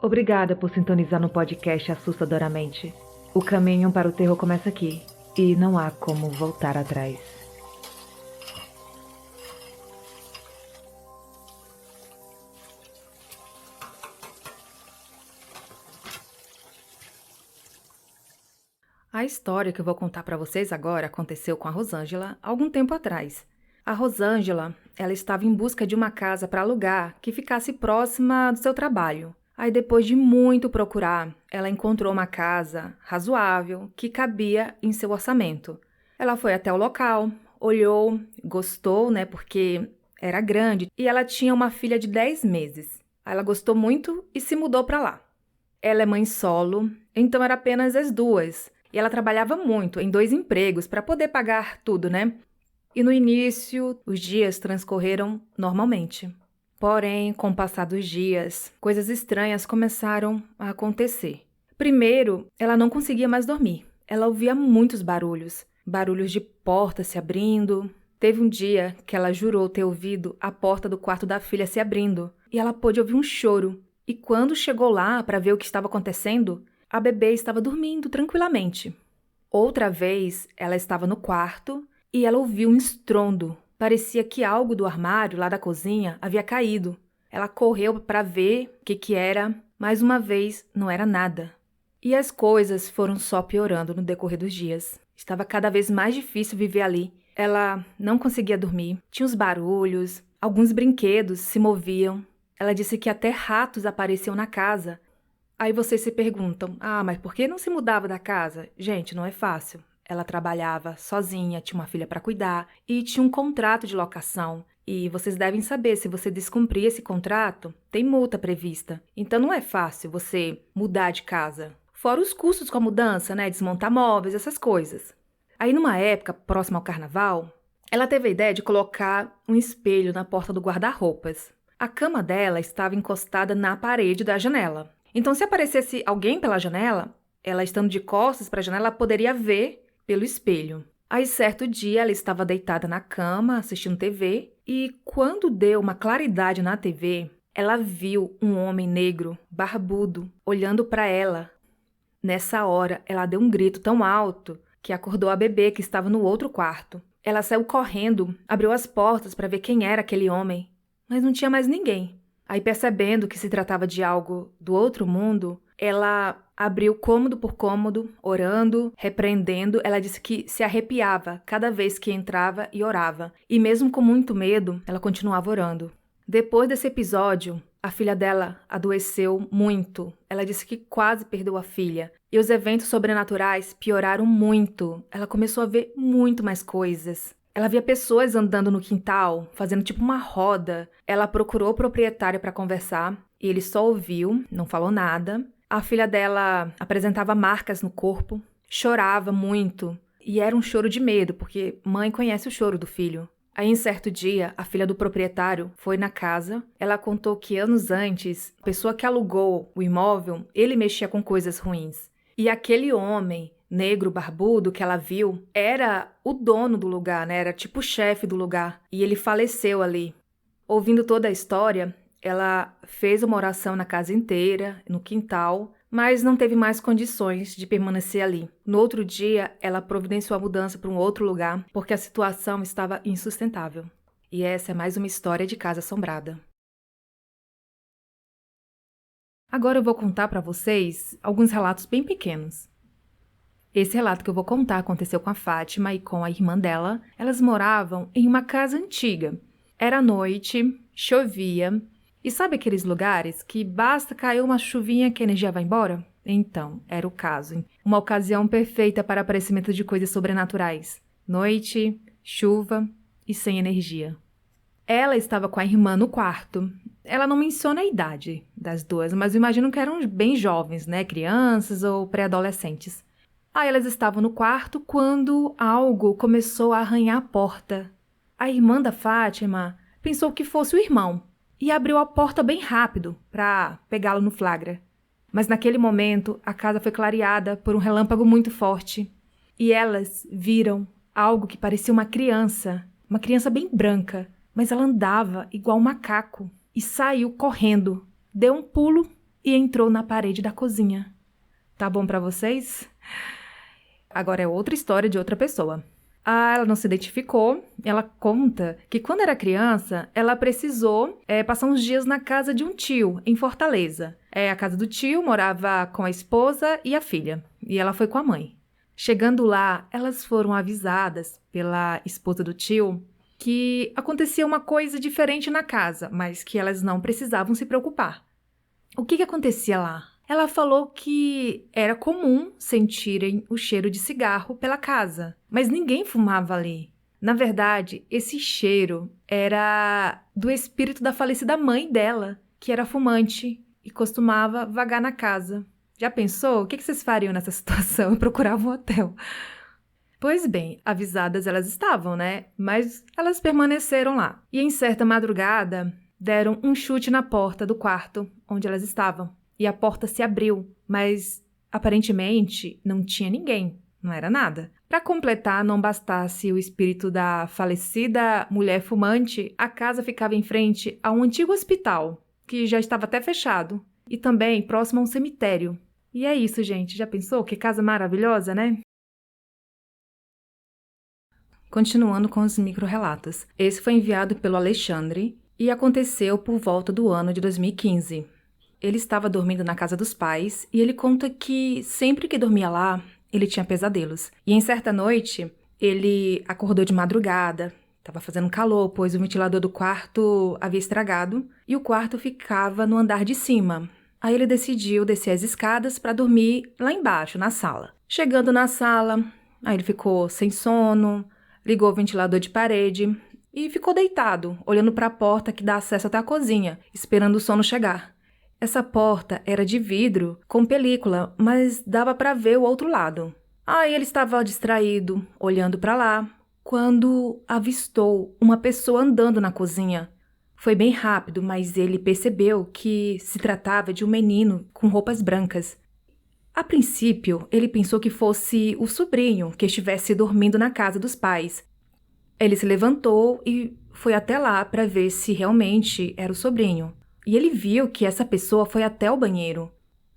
Obrigada por sintonizar no podcast Assustadoramente. O caminho para o terror começa aqui, e não há como voltar atrás. A história que eu vou contar para vocês agora aconteceu com a Rosângela algum tempo atrás. A Rosângela, ela estava em busca de uma casa para alugar que ficasse próxima do seu trabalho. Aí, depois de muito procurar, ela encontrou uma casa razoável que cabia em seu orçamento. Ela foi até o local, olhou, gostou, né, porque era grande e ela tinha uma filha de 10 meses. Aí ela gostou muito e se mudou para lá. Ela é mãe solo, então era apenas as duas. E ela trabalhava muito, em 2 empregos, para poder pagar tudo, né? E no início, os dias transcorreram normalmente. Porém, com o passar dos dias, coisas estranhas começaram a acontecer. Primeiro, ela não conseguia mais dormir. Ela ouvia muitos barulhos. Barulhos de porta se abrindo. Teve um dia que ela jurou ter ouvido a porta do quarto da filha se abrindo. E ela pôde ouvir um choro. E quando chegou lá para ver o que estava acontecendo, a bebê estava dormindo tranquilamente. Outra vez, ela estava no quarto e ela ouviu um estrondo. Parecia que algo do armário lá da cozinha havia caído. Ela correu para ver o que era. Mais uma vez, não era nada. E as coisas foram só piorando no decorrer dos dias. Estava cada vez mais difícil viver ali. Ela não conseguia dormir. Tinha os barulhos, alguns brinquedos se moviam. Ela disse que até ratos apareciam na casa. Aí vocês se perguntam, mas por que não se mudava da casa? Gente, não é fácil. Ela trabalhava sozinha, tinha uma filha para cuidar e tinha um contrato de locação. E vocês devem saber, se você descumprir esse contrato, tem multa prevista. Então não é fácil você mudar de casa. Fora os custos com a mudança, né? Desmontar móveis, essas coisas. Aí numa época, próxima ao carnaval, ela teve a ideia de colocar um espelho na porta do guarda-roupas. A cama dela estava encostada na parede da janela. Então, se aparecesse alguém pela janela, ela estando de costas para a janela, ela poderia ver pelo espelho. Aí, certo dia, ela estava deitada na cama, assistindo TV, e quando deu uma claridade na TV, ela viu um homem negro, barbudo, olhando para ela. Nessa hora, ela deu um grito tão alto que acordou a bebê que estava no outro quarto. Ela saiu correndo, abriu as portas para ver quem era aquele homem, mas não tinha mais ninguém. Aí, percebendo que se tratava de algo do outro mundo, ela abriu cômodo por cômodo, orando, repreendendo. Ela disse que se arrepiava cada vez que entrava e orava. E mesmo com muito medo, ela continuava orando. Depois desse episódio, a filha dela adoeceu muito. Ela disse que quase perdeu a filha. E os eventos sobrenaturais pioraram muito. Ela começou a ver muito mais coisas. Ela via pessoas andando no quintal, fazendo tipo uma roda. Ela procurou o proprietário para conversar e ele só ouviu, não falou nada. A filha dela apresentava marcas no corpo, chorava muito e era um choro de medo, porque mãe conhece o choro do filho. Aí, em certo dia, a filha do proprietário foi na casa. Ela contou que anos antes, a pessoa que alugou o imóvel, ele mexia com coisas ruins. E aquele homem negro, barbudo, que ela viu, era o dono do lugar, né? Era tipo o chefe do lugar. E ele faleceu ali. Ouvindo toda a história, ela fez uma oração na casa inteira, no quintal, mas não teve mais condições de permanecer ali. No outro dia, ela providenciou a mudança para um outro lugar, porque a situação estava insustentável. E essa é mais uma história de casa assombrada. Agora eu vou contar para vocês alguns relatos bem pequenos. Esse relato que eu vou contar aconteceu com a Fátima e com a irmã dela. Elas moravam em uma casa antiga. Era noite, chovia. E sabe aqueles lugares que basta cair uma chuvinha que a energia vai embora? Então, era o caso. Uma ocasião perfeita para aparecimento de coisas sobrenaturais. Noite, chuva e sem energia. Ela estava com a irmã no quarto. Ela não menciona a idade das duas, mas eu imagino que eram bem jovens, né? Crianças ou pré-adolescentes. Aí elas estavam no quarto quando algo começou a arranhar a porta. A irmã da Fátima pensou que fosse o irmão e abriu a porta bem rápido para pegá-lo no flagra. Mas naquele momento a casa foi clareada por um relâmpago muito forte e elas viram algo que parecia uma criança bem branca, mas ela andava igual um macaco e saiu correndo, deu um pulo e entrou na parede da cozinha. Tá bom pra vocês? Agora é outra história de outra pessoa. Ela não se identificou. Ela conta que quando era criança, ela precisou passar uns dias na casa de um tio, em Fortaleza. A casa do tio morava com a esposa e a filha, e ela foi com a mãe. Chegando lá, elas foram avisadas pela esposa do tio que acontecia uma coisa diferente na casa, mas que elas não precisavam se preocupar. O que acontecia lá? Ela falou que era comum sentirem o cheiro de cigarro pela casa, mas ninguém fumava ali. Na verdade, esse cheiro era do espírito da falecida mãe dela, que era fumante e costumava vagar na casa. Já pensou? O que vocês fariam nessa situação? Eu procurava um hotel. Pois bem, avisadas elas estavam, né? Mas elas permaneceram lá. E em certa madrugada, deram um chute na porta do quarto onde elas estavam. E a porta se abriu, mas aparentemente não tinha ninguém, não era nada. Para completar, não bastasse o espírito da falecida mulher fumante, a casa ficava em frente a um antigo hospital, que já estava até fechado, e também próximo a um cemitério. E é isso, gente. Já pensou? Que casa maravilhosa, né? Continuando com os micro-relatos. Esse foi enviado pelo Alexandre e aconteceu por volta do ano de 2015. Ele estava dormindo na casa dos pais e ele conta que sempre que dormia lá, ele tinha pesadelos. E em certa noite, ele acordou de madrugada, estava fazendo calor, pois o ventilador do quarto havia estragado e o quarto ficava no andar de cima. Aí ele decidiu descer as escadas para dormir lá embaixo, na sala. Chegando na sala, aí ele ficou sem sono, ligou o ventilador de parede e ficou deitado, olhando para a porta que dá acesso até a cozinha, esperando o sono chegar. Essa porta era de vidro, com película, mas dava para ver o outro lado. Aí ele estava distraído, olhando para lá, quando avistou uma pessoa andando na cozinha. Foi bem rápido, mas ele percebeu que se tratava de um menino com roupas brancas. A princípio, ele pensou que fosse o sobrinho que estivesse dormindo na casa dos pais. Ele se levantou e foi até lá para ver se realmente era o sobrinho. E ele viu que essa pessoa foi até o banheiro.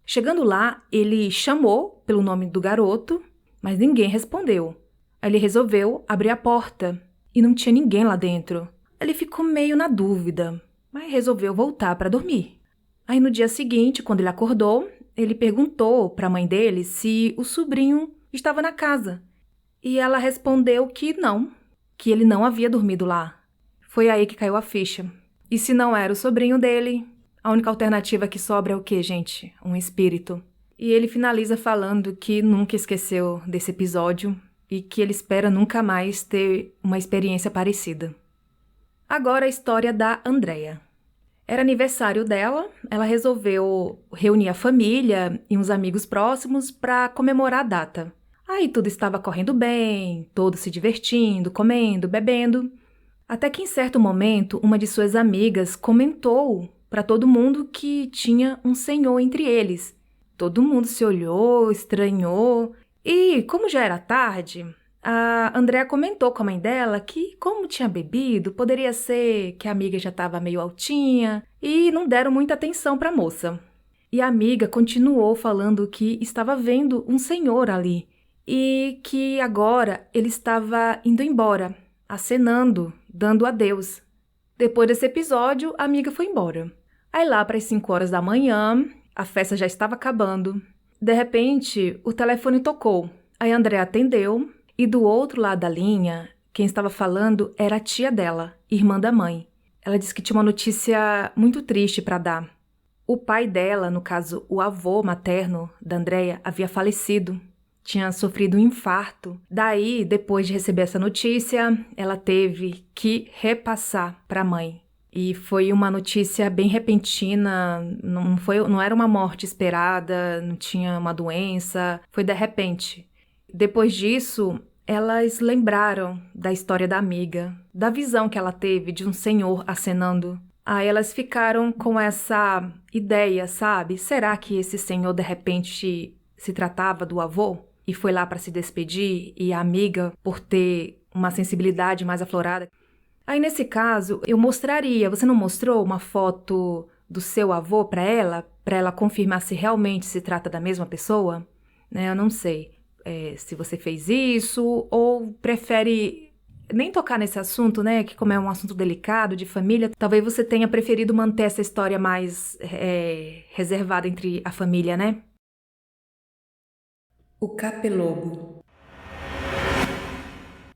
Chegando lá, ele chamou pelo nome do garoto, mas ninguém respondeu. Aí ele resolveu abrir a porta e não tinha ninguém lá dentro. Ele ficou meio na dúvida, mas resolveu voltar para dormir. Aí no dia seguinte, quando ele acordou, ele perguntou para a mãe dele se o sobrinho estava na casa. E ela respondeu que não, que ele não havia dormido lá. Foi aí que caiu a ficha. E se não era o sobrinho dele, a única alternativa que sobra é o quê, gente? Um espírito. E ele finaliza falando que nunca esqueceu desse episódio e que ele espera nunca mais ter uma experiência parecida. Agora a história da Andrea. Era aniversário dela, ela resolveu reunir a família e uns amigos próximos para comemorar a data. Aí tudo estava correndo bem, todos se divertindo, comendo, bebendo. Até que em certo momento, uma de suas amigas comentou para todo mundo que tinha um senhor entre eles. Todo mundo se olhou, estranhou, e como já era tarde, a Andrea comentou com a mãe dela que, como tinha bebido, poderia ser que a amiga já estava meio altinha, e não deram muita atenção para a moça. E a amiga continuou falando que estava vendo um senhor ali, e que agora ele estava indo embora, acenando, dando adeus. Depois desse episódio, a amiga foi embora. Aí lá para as 5 horas da manhã, a festa já estava acabando. De repente, o telefone tocou. Aí a Andrea atendeu e do outro lado da linha, quem estava falando era a tia dela, irmã da mãe. Ela disse que tinha uma notícia muito triste para dar. O pai dela, no caso o avô materno da Andrea, havia falecido. Tinha sofrido um infarto. Daí, depois de receber essa notícia, ela teve que repassar para a mãe. E foi uma notícia bem repentina, não era uma morte esperada, não tinha uma doença, foi de repente. Depois disso, elas lembraram da história da amiga, da visão que ela teve de um senhor acenando. Aí elas ficaram com essa ideia, sabe? Será que esse senhor, de repente, se tratava do avô? E foi lá para se despedir, e a amiga, por ter uma sensibilidade mais aflorada. Aí, nesse caso, eu mostraria. Você não mostrou uma foto do seu avô para ela confirmar se realmente se trata da mesma pessoa? Né, eu não sei se você fez isso ou prefere nem tocar nesse assunto, né? Que como é um assunto delicado, de família, talvez você tenha preferido manter essa história mais reservada entre a família, né? O capelobo.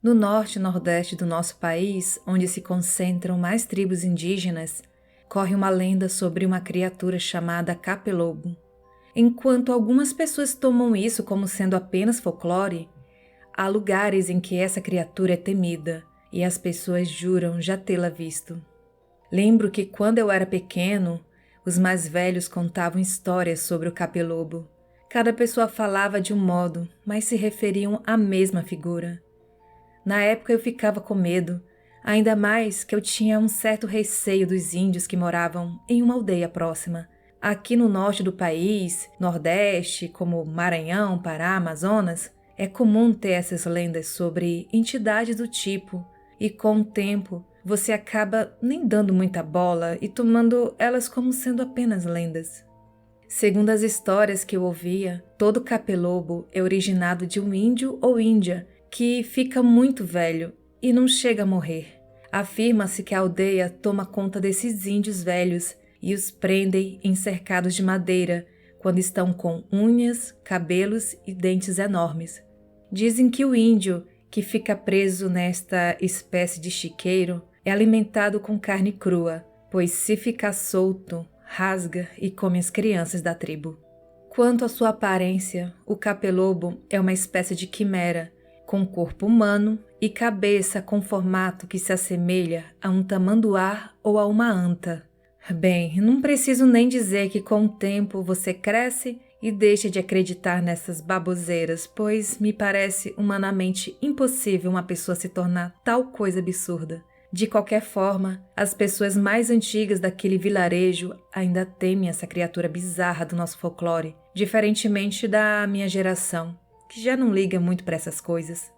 No norte e nordeste do nosso país, onde se concentram mais tribos indígenas, corre uma lenda sobre uma criatura chamada capelobo. Enquanto algumas pessoas tomam isso como sendo apenas folclore, há lugares em que essa criatura é temida e as pessoas juram já tê-la visto. Lembro que quando eu era pequeno, os mais velhos contavam histórias sobre o capelobo. Cada pessoa falava de um modo, mas se referiam à mesma figura. Na época eu ficava com medo, ainda mais que eu tinha um certo receio dos índios que moravam em uma aldeia próxima. Aqui no norte do país, nordeste, como Maranhão, Pará, Amazonas, é comum ter essas lendas sobre entidades do tipo, e com o tempo você acaba nem dando muita bola e tomando elas como sendo apenas lendas. Segundo as histórias que eu ouvia, todo capelobo é originado de um índio ou índia que fica muito velho e não chega a morrer. Afirma-se que a aldeia toma conta desses índios velhos e os prendem em cercados de madeira quando estão com unhas, cabelos e dentes enormes. Dizem que o índio, que fica preso nesta espécie de chiqueiro, é alimentado com carne crua, pois se ficar solto, rasga e come as crianças da tribo. Quanto à sua aparência, o capelobo é uma espécie de quimera, com corpo humano e cabeça com formato que se assemelha a um tamanduá ou a uma anta. Bem, não preciso nem dizer que com o tempo você cresce e deixa de acreditar nessas baboseiras, pois me parece humanamente impossível uma pessoa se tornar tal coisa absurda. De qualquer forma, as pessoas mais antigas daquele vilarejo ainda temem essa criatura bizarra do nosso folclore, diferentemente da minha geração, que já não liga muito para essas coisas.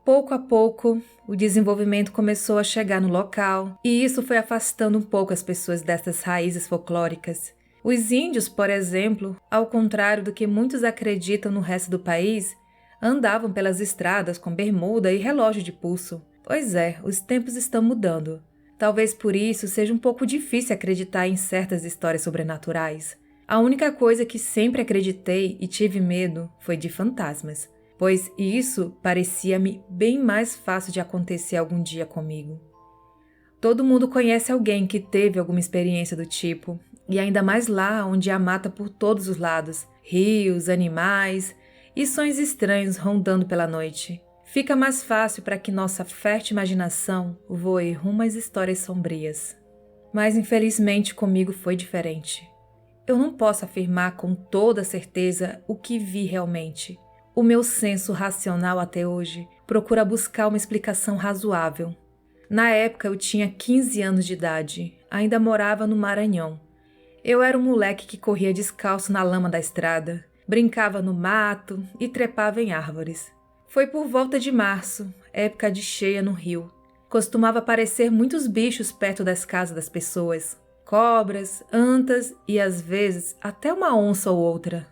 Pouco a pouco, o desenvolvimento começou a chegar no local, e isso foi afastando um pouco as pessoas dessas raízes folclóricas. Os índios, por exemplo, ao contrário do que muitos acreditam no resto do país, andavam pelas estradas com bermuda e relógio de pulso. Pois é, os tempos estão mudando. Talvez por isso seja um pouco difícil acreditar em certas histórias sobrenaturais. A única coisa que sempre acreditei e tive medo foi de fantasmas, pois isso parecia-me bem mais fácil de acontecer algum dia comigo. Todo mundo conhece alguém que teve alguma experiência do tipo, e ainda mais lá onde há mata por todos os lados, rios, animais e sons estranhos rondando pela noite. Fica mais fácil para que nossa fértil imaginação voe rumo às histórias sombrias. Mas infelizmente comigo foi diferente. Eu não posso afirmar com toda certeza o que vi realmente. O meu senso racional até hoje procura buscar uma explicação razoável. Na época eu tinha 15 anos de idade, ainda morava no Maranhão. Eu era um moleque que corria descalço na lama da estrada, brincava no mato e trepava em árvores. Foi por volta de março, época de cheia no rio. Costumava aparecer muitos bichos perto das casas das pessoas. Cobras, antas e às vezes até uma onça ou outra.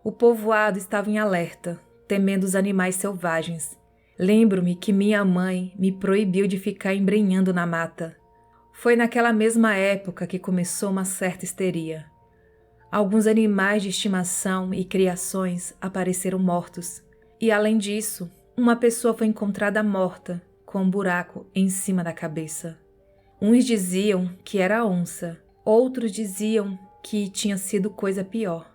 O povoado estava em alerta, temendo os animais selvagens. Lembro-me que minha mãe me proibiu de ficar embrenhando na mata. Foi naquela mesma época que começou uma certa histeria. Alguns animais de estimação e criações apareceram mortos. E além disso, uma pessoa foi encontrada morta, com um buraco em cima da cabeça. Uns diziam que era onça, outros diziam que tinha sido coisa pior.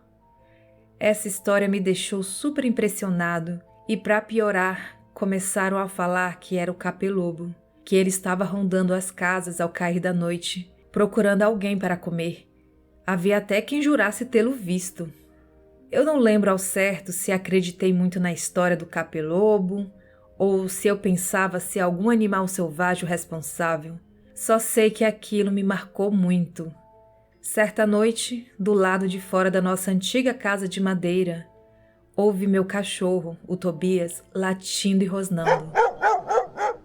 Essa história me deixou super impressionado e, para piorar, começaram a falar que era o capelobo, que ele estava rondando as casas ao cair da noite, procurando alguém para comer. Havia até quem jurasse tê-lo visto. Eu não lembro ao certo se acreditei muito na história do capelobo ou se eu pensava ser algum animal selvagem o responsável. Só sei que aquilo me marcou muito. Certa noite, do lado de fora da nossa antiga casa de madeira, ouvi meu cachorro, o Tobias, latindo e rosnando.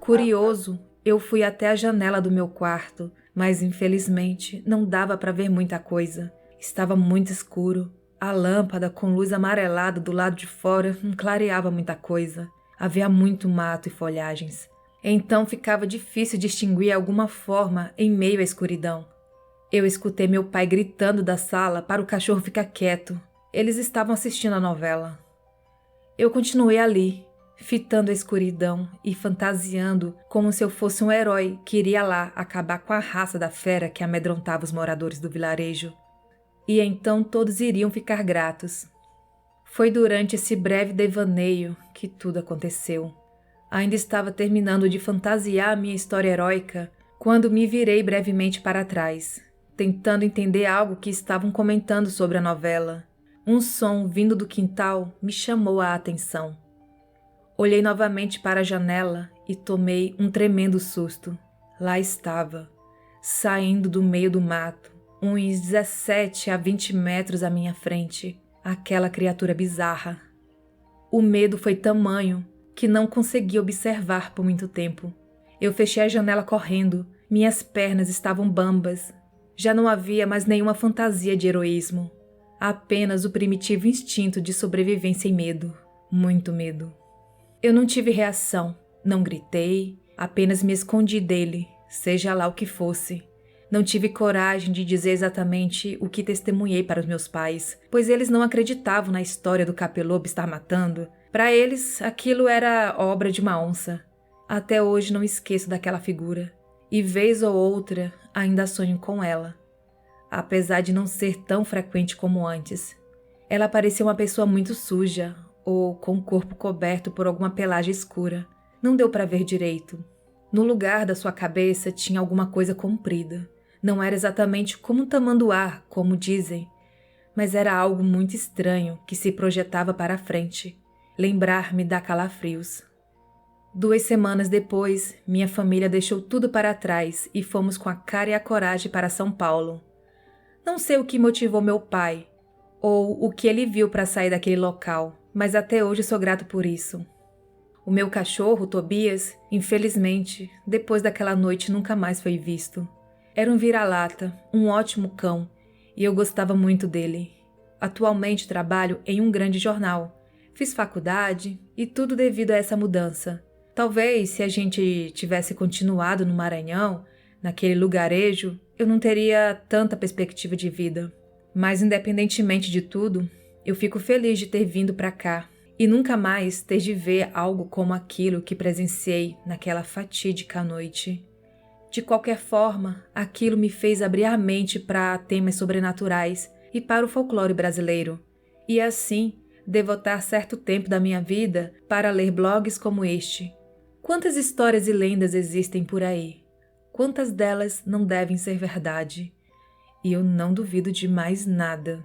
Curioso, Eu fui até a janela do meu quarto, mas infelizmente não dava para ver muita coisa. Estava muito escuro. A lâmpada com luz amarelada do lado de fora não clareava muita coisa. Havia muito mato e folhagens. Então ficava difícil distinguir alguma forma em meio à escuridão. Eu escutei meu pai gritando da sala para o cachorro ficar quieto. Eles estavam assistindo a novela. Eu continuei ali, fitando a escuridão e fantasiando como se eu fosse um herói que iria lá acabar com a raça da fera que amedrontava os moradores do vilarejo. E então todos iriam ficar gratos. Foi durante esse breve devaneio que tudo aconteceu. Ainda estava terminando de fantasiar a minha história heróica quando me virei brevemente para trás, tentando entender algo que estavam comentando sobre a novela. Um som vindo do quintal me chamou a atenção. Olhei novamente para a janela e tomei um tremendo susto. Lá estava, saindo do meio do mato, uns 17 a 20 metros à minha frente, aquela criatura bizarra. O medo foi tamanho que não consegui observar por muito tempo. Eu fechei a janela correndo, minhas pernas estavam bambas. Já não havia mais nenhuma fantasia de heroísmo, apenas o primitivo instinto de sobrevivência e medo, muito medo. Eu não tive reação, não gritei, apenas me escondi dele, seja lá o que fosse. Não tive coragem de dizer exatamente o que testemunhei para os meus pais, pois eles não acreditavam na história do capelobo estar matando. Para eles, aquilo era obra de uma onça. Até hoje não esqueço daquela figura, e vez ou outra ainda sonho com ela. Apesar de não ser tão frequente como antes. Ela parecia uma pessoa muito suja, ou com o corpo coberto por alguma pelagem escura. Não deu para ver direito. No lugar da sua cabeça tinha alguma coisa comprida. Não era exatamente como um tamanduá, como dizem, mas era algo muito estranho que se projetava para a frente. Lembrar-me dá calafrios. 2 semanas depois, minha família deixou tudo para trás e fomos com a cara e a coragem para São Paulo. Não sei o que motivou meu pai, ou o que ele viu para sair daquele local, mas até hoje sou grato por isso. O meu cachorro, Tobias, infelizmente, depois daquela noite nunca mais foi visto. Era um vira-lata, um ótimo cão, e eu gostava muito dele. Atualmente trabalho em um grande jornal. Fiz faculdade e tudo devido a essa mudança. Talvez, se a gente tivesse continuado no Maranhão, naquele lugarejo, eu não teria tanta perspectiva de vida. Mas, independentemente de tudo, eu fico feliz de ter vindo para cá e nunca mais ter de ver algo como aquilo que presenciei naquela fatídica noite. De qualquer forma, aquilo me fez abrir a mente para temas sobrenaturais e para o folclore brasileiro, e assim devotar certo tempo da minha vida para ler blogs como este. Quantas histórias e lendas existem por aí? Quantas delas não devem ser verdade? E eu não duvido de mais nada.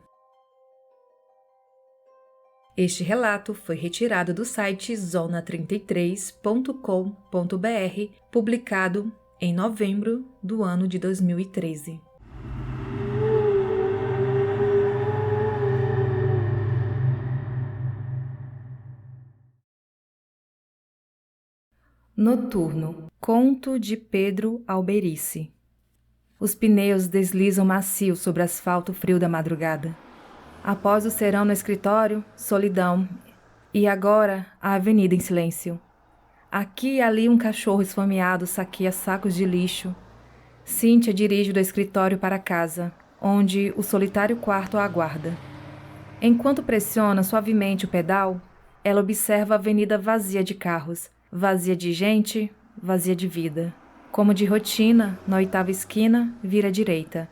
Este relato foi retirado do site zona33.com.br, publicado em novembro do ano de 2013. Noturno, conto de Pedro Alberici. Os pneus deslizam macio sobre o asfalto frio da madrugada. Após o serão no escritório, solidão. E agora, a avenida em silêncio. Aqui e ali um cachorro esfomeado saqueia sacos de lixo. Cíntia dirige do escritório para casa, onde o solitário quarto a aguarda. Enquanto pressiona suavemente o pedal, ela observa a avenida vazia de carros, vazia de gente, vazia de vida. Como de rotina, na 8ª esquina, vira à direita.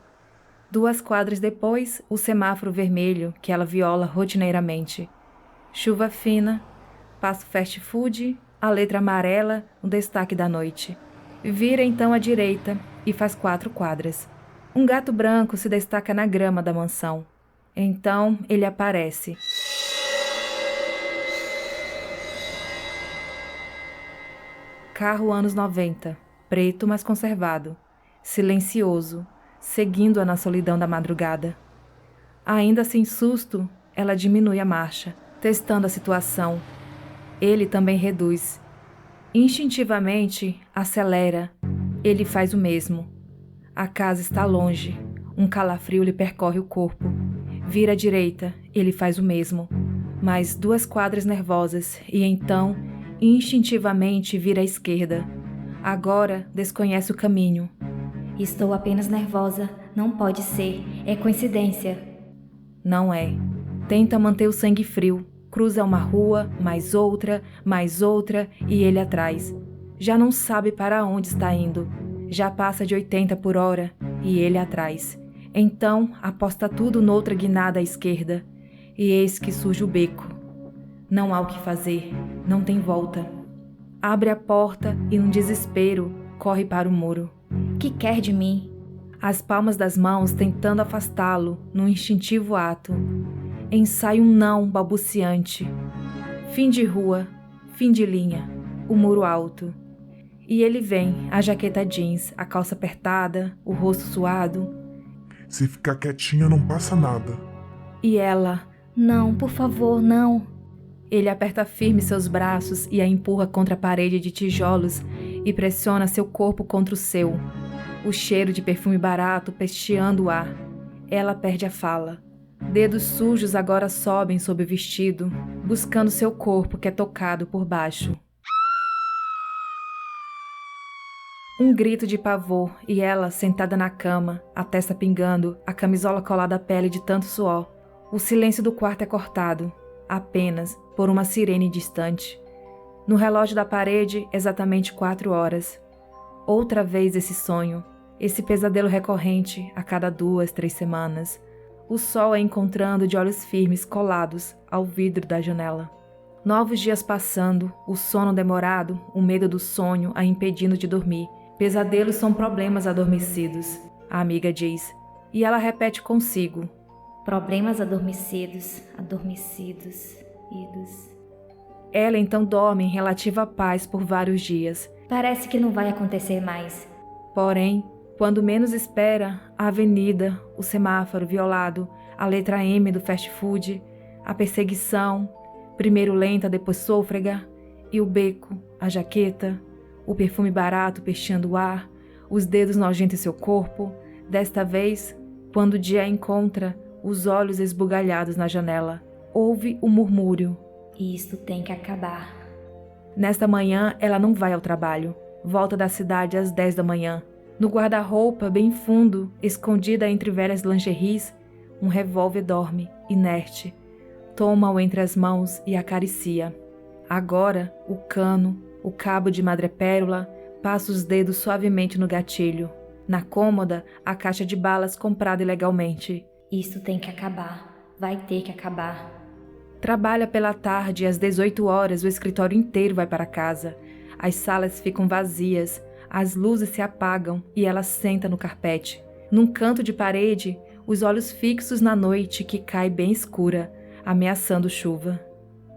2 quadras depois, o semáforo vermelho que ela viola rotineiramente. Chuva fina, passa o fast food, a letra amarela, o destaque da noite. Vira então à direita e faz 4 quadras. Um gato branco se destaca na grama da mansão. Então ele aparece. Carro anos 90, preto mas conservado, silencioso, seguindo-a na solidão da madrugada. Ainda sem susto, ela diminui a marcha, testando a situação. Ele também reduz. Instintivamente, acelera, Ele faz o mesmo. A casa está longe. Um calafrio lhe percorre o corpo. Vira à direita. Ele faz o mesmo. Mais 2 quadras nervosas e então, instintivamente, vira à esquerda. Agora desconhece o caminho. Estou apenas nervosa. Não pode ser. É coincidência. Não é. Tenta manter o sangue frio. Cruza uma rua, mais outra e ele atrás. Já não sabe para onde está indo. Já passa de 80 por hora e ele atrás. Então aposta tudo noutra guinada à esquerda. E eis que surge o beco. Não há o que fazer. Não tem volta. Abre a porta e, num desespero, corre para o muro. Que quer de mim? As palmas das mãos tentando afastá-lo num instintivo ato. Ensaia um não balbuciante. Fim de rua, fim de linha, o muro alto. E ele vem, a jaqueta jeans, a calça apertada, o rosto suado. Se ficar quietinha não passa nada. E ela... Não, por favor, não. Ele aperta firme seus braços e a empurra contra a parede de tijolos e pressiona seu corpo contra o seu. O cheiro de perfume barato pesteando o ar. Ela perde a fala. Dedos sujos agora sobem sob o vestido, buscando seu corpo que é tocado por baixo. Um grito de pavor e ela sentada na cama, a testa pingando, a camisola colada à pele de tanto suor. O silêncio do quarto é cortado, apenas por uma sirene distante. No relógio da parede, exatamente 4 horas. Outra vez esse sonho, esse pesadelo recorrente a cada 2, 3 semanas. O sol a encontrando de olhos firmes colados ao vidro da janela. Novos dias passando, o sono demorado, o medo do sonho a impedindo de dormir. Pesadelos são problemas adormecidos, a amiga diz. E ela repete consigo. Problemas adormecidos, idos. Ela então dorme em relativa paz por vários dias. Parece que não vai acontecer mais. Porém, quando menos espera, a avenida, o semáforo violado, a letra M do fast food, a perseguição, primeiro lenta, depois sôfrega, e o beco, a jaqueta, o perfume barato pesteando o ar, os dedos nojentos em seu corpo, desta vez, quando o dia a encontra, os olhos esbugalhados na janela. Ouve o murmúrio. Isto tem que acabar. Nesta manhã, ela não vai ao trabalho. Volta da cidade às 10 da manhã. No guarda-roupa, bem fundo, escondida entre velhas lingeries, um revólver dorme, inerte. Toma-o entre as mãos e acaricia. Agora, o cano, o cabo de madrepérola, passa os dedos suavemente no gatilho. Na cômoda, a caixa de balas comprada ilegalmente. Isto tem que acabar. Vai ter que acabar. Trabalha pela tarde e às 18 horas o escritório inteiro vai para casa. As salas ficam vazias, as luzes se apagam e ela senta no carpete. Num canto de parede, os olhos fixos na noite que cai bem escura, ameaçando chuva.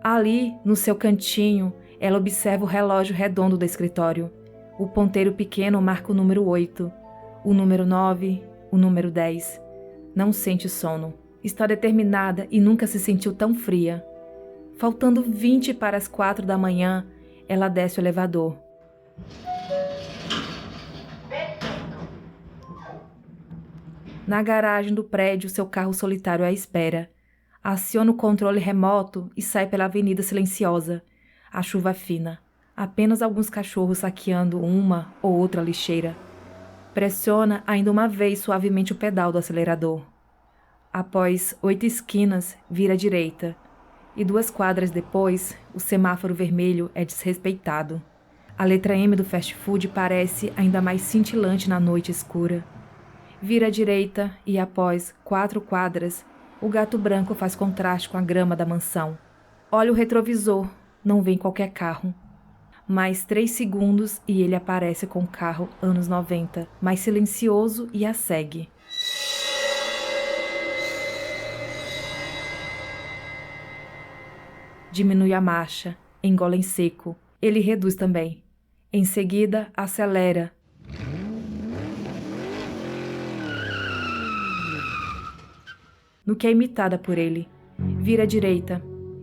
Ali, no seu cantinho, ela observa o relógio redondo do escritório. O ponteiro pequeno marca o número 8, o número 9, o número 10. Não sente sono. Está determinada e nunca se sentiu tão fria. Faltando 20 para as 4 da manhã, ela desce o elevador. Na garagem do prédio, seu carro solitário à espera. Aciona o controle remoto e sai pela avenida silenciosa. A chuva fina. Apenas alguns cachorros saqueando uma ou outra lixeira. Pressiona ainda uma vez suavemente o pedal do acelerador. Após 8 esquinas, vira à direita. E 2 quadras depois, o semáforo vermelho é desrespeitado. A letra M do fast food parece ainda mais cintilante na noite escura. Vira à direita e, após 4 quadras, o gato branco faz contraste com a grama da mansão. Olha o retrovisor, não vem qualquer carro. Mais 3 segundos e ele aparece com o carro anos 90, mais silencioso e a segue. Diminui a marcha, engole em seco. Ele reduz também. Em seguida, acelera. No que é imitada por ele. Vira à direita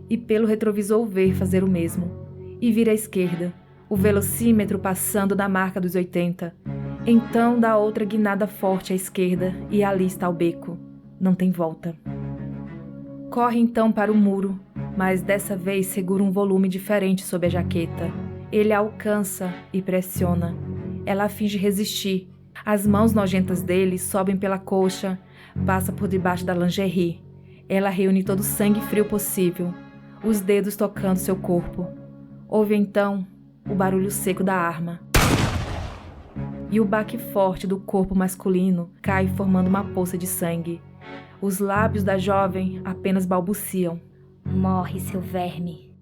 e pelo retrovisor vê fazer o mesmo. E vira à esquerda, o velocímetro passando da marca dos 80. Então dá outra guinada forte à esquerda e ali está o beco. Não tem volta. Corre então para o muro, mas dessa vez segura um volume diferente sob a jaqueta. Ele a alcança e pressiona. Ela finge resistir. As mãos nojentas dele sobem pela coxa, passa por debaixo da lingerie. Ela reúne todo o sangue frio possível, os dedos tocando seu corpo. Ouve então o barulho seco da arma. E o baque forte do corpo masculino cai formando uma poça de sangue. Os lábios da jovem apenas balbuciam. Morre, seu verme.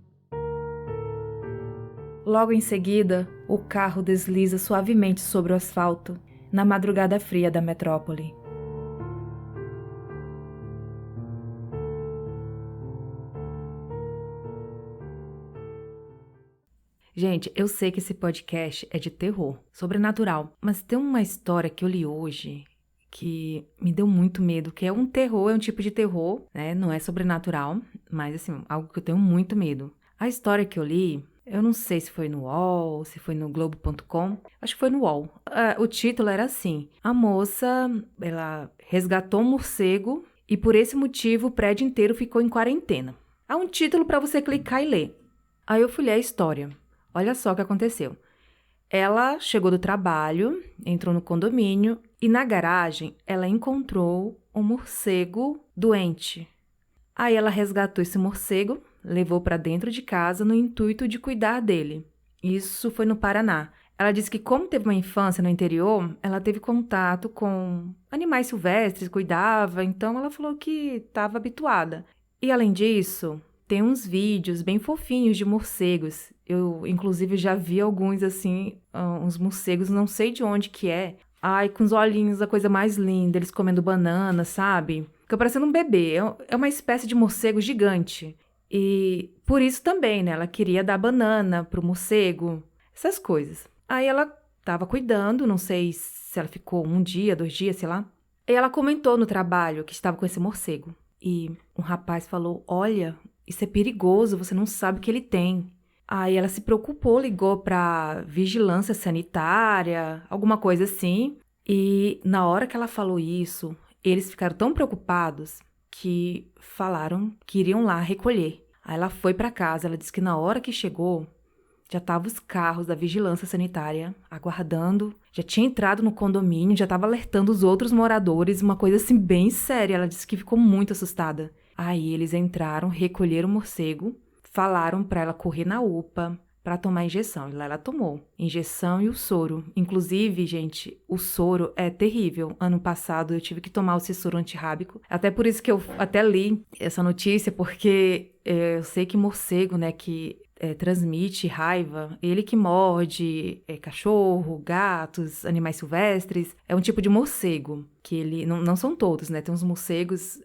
Logo em seguida, o carro desliza suavemente sobre o asfalto, na madrugada fria da metrópole. Gente, eu sei que esse podcast é de terror, sobrenatural, mas tem uma história que eu li hoje que me deu muito medo, que é um terror, é um tipo de terror, né? Não é sobrenatural, mas assim, algo que eu tenho muito medo. A história que eu li, eu não sei se foi no UOL, se foi no Globo.com, acho que foi no UOL. O título era assim: a moça, ela resgatou um morcego e por esse motivo o prédio inteiro ficou em quarentena. Há um título para você clicar e ler. Aí eu fui ler a história. Olha só o que aconteceu. Ela chegou do trabalho, entrou no condomínio e na garagem ela encontrou um morcego doente. Aí ela resgatou esse morcego, levou para dentro de casa no intuito de cuidar dele. Isso foi no Paraná. Ela disse que como teve uma infância no interior, ela teve contato com animais silvestres, cuidava, então ela falou que estava habituada. E além disso, tem uns vídeos bem fofinhos de morcegos. Eu, inclusive, já vi alguns, assim, uns morcegos, não sei de onde que é. Ai, com os olhinhos, a coisa mais linda, eles comendo banana, sabe? Fica parecendo um bebê. É uma espécie de morcego gigante. E por isso também, né? Ela queria dar banana pro morcego, essas coisas. Aí ela tava cuidando, não sei se ela ficou 1 dia, 2 dias, sei lá. E ela comentou no trabalho que estava com esse morcego. E um rapaz falou: olha, isso é perigoso, você não sabe o que ele tem. Aí ela se preocupou, ligou para vigilância sanitária, alguma coisa assim. E na hora que ela falou isso, eles ficaram tão preocupados que falaram que iriam lá recolher. Aí ela foi para casa, ela disse que na hora que chegou, já estavam os carros da vigilância sanitária aguardando, já tinha entrado no condomínio, já estava alertando os outros moradores, uma coisa assim bem séria. Ela disse que ficou muito assustada. Aí eles entraram, recolheram o morcego, falaram para ela correr na UPA para tomar injeção. E lá ela tomou injeção e o soro. Inclusive, gente, o soro é terrível. Ano passado eu tive que tomar esse soro antirrábico. Até por isso que eu até li essa notícia, porque eu sei que morcego, né, que transmite raiva, ele que morde cachorro, gatos, animais silvestres, é um tipo de morcego, que ele, não são todos, né, tem uns morcegos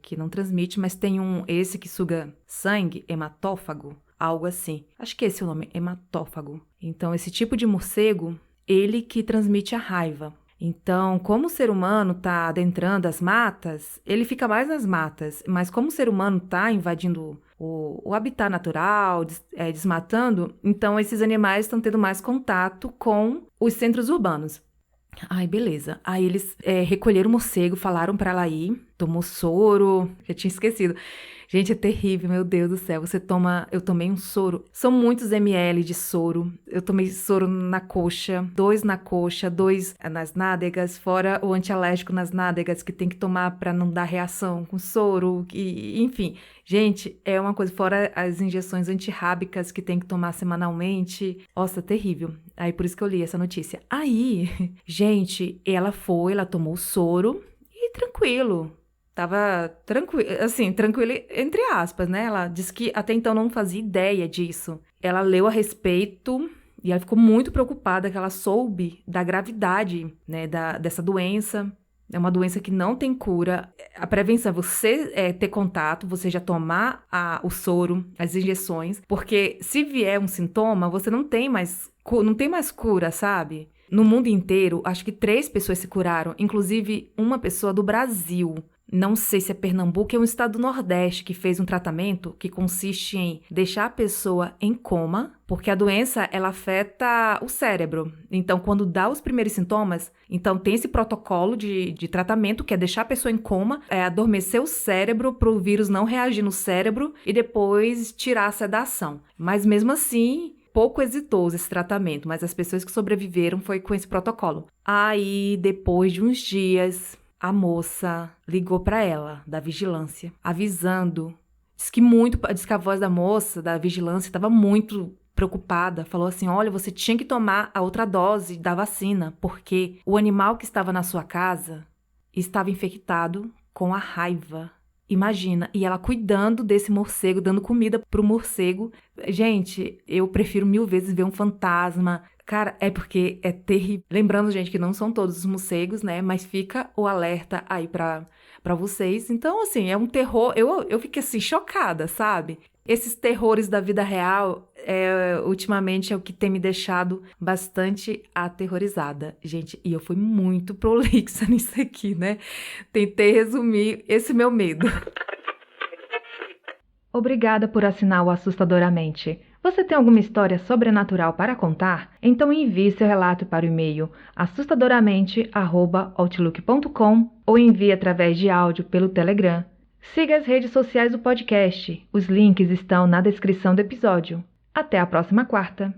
que não transmite, mas tem esse que suga sangue, hematófago, algo assim, acho que esse é o nome, hematófago. Então esse tipo de morcego, ele que transmite a raiva. Então, como o ser humano está adentrando as matas, ele fica mais nas matas, mas como o ser humano está invadindo o habitat natural, desmatando, então esses animais estão tendo mais contato com os centros urbanos. Ai, beleza. Aí eles recolheram o morcego, falaram para ela ir, tomou soro, já tinha esquecido. Gente, é terrível, meu Deus do céu. Eu tomei um soro. São muitos ml de soro. Eu tomei soro na coxa, 2 na coxa, 2 nas nádegas, fora o antialérgico nas nádegas que tem que tomar para não dar reação com soro, enfim. Gente, é uma coisa, fora as injeções antirrábicas que tem que tomar semanalmente. Nossa, terrível. Aí por isso que eu li essa notícia. Aí, gente, ela tomou o soro e tranquilo. Tava tranquilo, assim, tranquilo entre aspas, né? Ela disse que até então não fazia ideia disso. Ela leu a respeito e ela ficou muito preocupada que ela soube da gravidade, né, dessa doença. É uma doença que não tem cura. A prevenção é você ter contato, você já tomar o soro, as injeções, porque se vier um sintoma, você não tem mais cura, sabe? No mundo inteiro, acho que 3 pessoas se curaram, inclusive uma pessoa do Brasil. não sei se é Pernambuco, é um estado do Nordeste que fez um tratamento que consiste em deixar a pessoa em coma, porque a doença, ela afeta o cérebro. Então, quando dá os primeiros sintomas, então tem esse protocolo de tratamento, que é deixar a pessoa em coma, adormecer o cérebro para o vírus não reagir no cérebro e depois tirar a sedação. Mas mesmo assim, pouco exitoso esse tratamento, mas as pessoas que sobreviveram foi com esse protocolo. Aí, depois de uns dias, a moça ligou para ela, da vigilância, avisando. Diz que a voz da moça, da vigilância, estava muito preocupada. Falou assim, olha, você tinha que tomar a outra dose da vacina, porque o animal que estava na sua casa estava infectado com a raiva. Imagina, e ela cuidando desse morcego, dando comida pro morcego. Gente, eu prefiro 1000 vezes ver um fantasma. Cara, é porque é terrível. Lembrando, gente, que não são todos os morcegos, né? Mas fica o alerta aí pra vocês. Então, assim, é um terror. Eu fiquei, assim, chocada, sabe? Esses terrores da vida real, ultimamente, é o que tem me deixado bastante aterrorizada. Gente, e eu fui muito prolixa nisso aqui, né? Tentei resumir esse meu medo. Obrigada por assinar o Assustadoramente. Você tem alguma história sobrenatural para contar? Então envie seu relato para o e-mail assustadoramente@outlook.com ou envie através de áudio pelo Telegram. Siga as redes sociais do podcast. Os links estão na descrição do episódio. Até a próxima quarta!